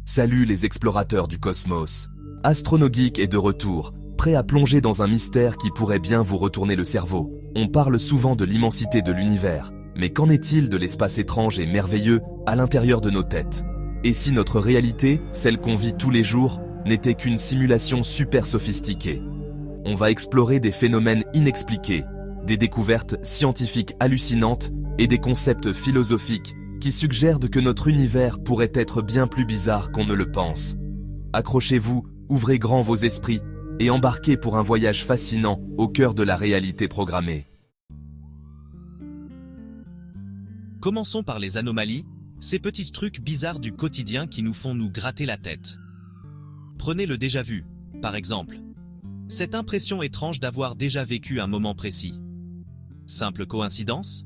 Salut les explorateurs du cosmos. AstronoGeek est de retour, prêt à plonger dans un mystère qui pourrait bien vous retourner le cerveau. On parle souvent de l'immensité de l'univers, mais qu'en est-il de l'espace étrange et merveilleux à l'intérieur de nos têtes? Et si notre réalité, celle qu'on vit tous les jours, n'était qu'une simulation super sophistiquée? On va explorer des phénomènes inexpliqués, des découvertes scientifiques hallucinantes et des concepts philosophiques qui suggèrent que notre univers pourrait être bien plus bizarre qu'on ne le pense. Accrochez-vous, ouvrez grand vos esprits et embarquez pour un voyage fascinant au cœur de la réalité programmée. Commençons par les anomalies, ces petits trucs bizarres du quotidien qui nous font nous gratter la tête. Prenez le déjà-vu, par exemple. Cette impression étrange d'avoir déjà vécu un moment précis. Simple coïncidence?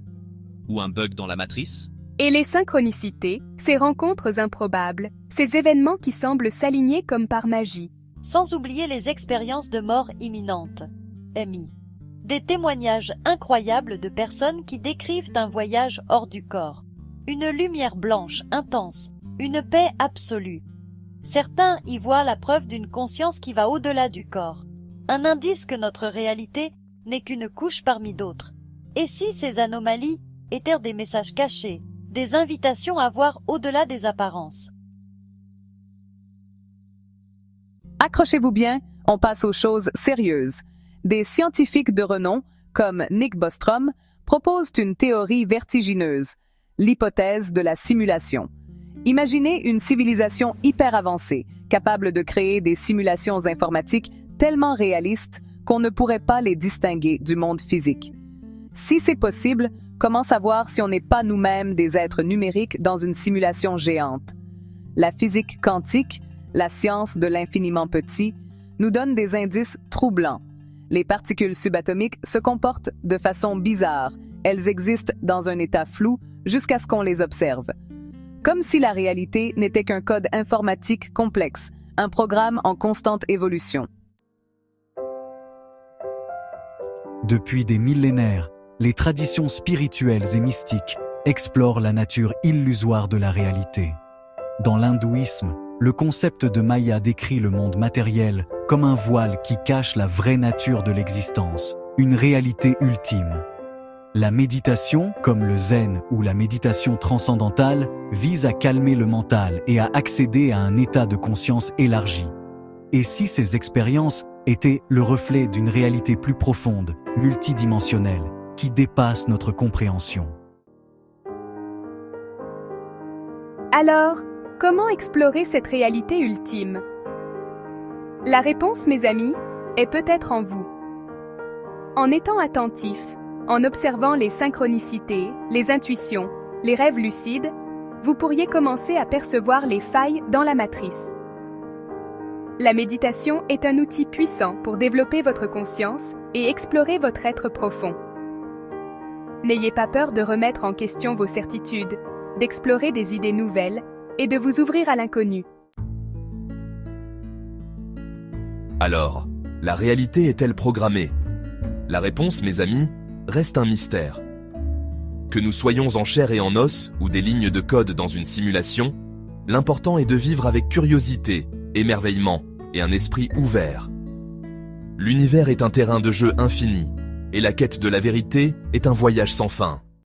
Ou un bug dans la matrice? Et les synchronicités, ces rencontres improbables, ces événements qui semblent s'aligner comme par magie. Sans oublier les expériences de mort imminente, MI. Des témoignages incroyables de personnes qui décrivent un voyage hors du corps. Une lumière blanche intense, une paix absolue. Certains y voient la preuve d'une conscience qui va au-delà du corps. Un indice que notre réalité n'est qu'une couche parmi d'autres. Et si ces anomalies étaient des messages cachés, des invitations à voir au-delà des apparences? Accrochez-vous bien, on passe aux choses sérieuses. Des scientifiques de renom, comme Nick Bostrom, proposent une théorie vertigineuse, l'hypothèse de la simulation. Imaginez une civilisation hyper avancée, capable de créer des simulations informatiques tellement réalistes qu'on ne pourrait pas les distinguer du monde physique. Si c'est possible, comment savoir si on n'est pas nous-mêmes des êtres numériques dans une simulation géante? La physique quantique, la science de l'infiniment petit, nous donne des indices troublants. Les particules subatomiques se comportent de façon bizarre. Elles existent dans un état flou jusqu'à ce qu'on les observe. Comme si la réalité n'était qu'un code informatique complexe, un programme en constante évolution. Depuis des millénaires, les traditions spirituelles et mystiques explorent la nature illusoire de la réalité. Dans l'hindouisme, le concept de Maya décrit le monde matériel comme un voile qui cache la vraie nature de l'existence, une réalité ultime. La méditation, comme le zen ou la méditation transcendantale, vise à calmer le mental et à accéder à un état de conscience élargi. Et si ces expériences étaient le reflet d'une réalité plus profonde, multidimensionnelle, qui dépasse notre compréhension? Alors, comment explorer cette réalité ultime? La réponse, mes amis, est peut-être en vous. En étant attentif, en observant les synchronicités, les intuitions, les rêves lucides, vous pourriez commencer à percevoir les failles dans la matrice. La méditation est un outil puissant pour développer votre conscience et explorer votre être profond. N'ayez pas peur de remettre en question vos certitudes, d'explorer des idées nouvelles et de vous ouvrir à l'inconnu. Alors, la réalité est-elle programmée? La réponse, mes amis, reste un mystère. Que nous soyons en chair et en os ou des lignes de code dans une simulation, l'important est de vivre avec curiosité, émerveillement et un esprit ouvert. L'univers est un terrain de jeu infini, et la quête de la vérité est un voyage sans fin.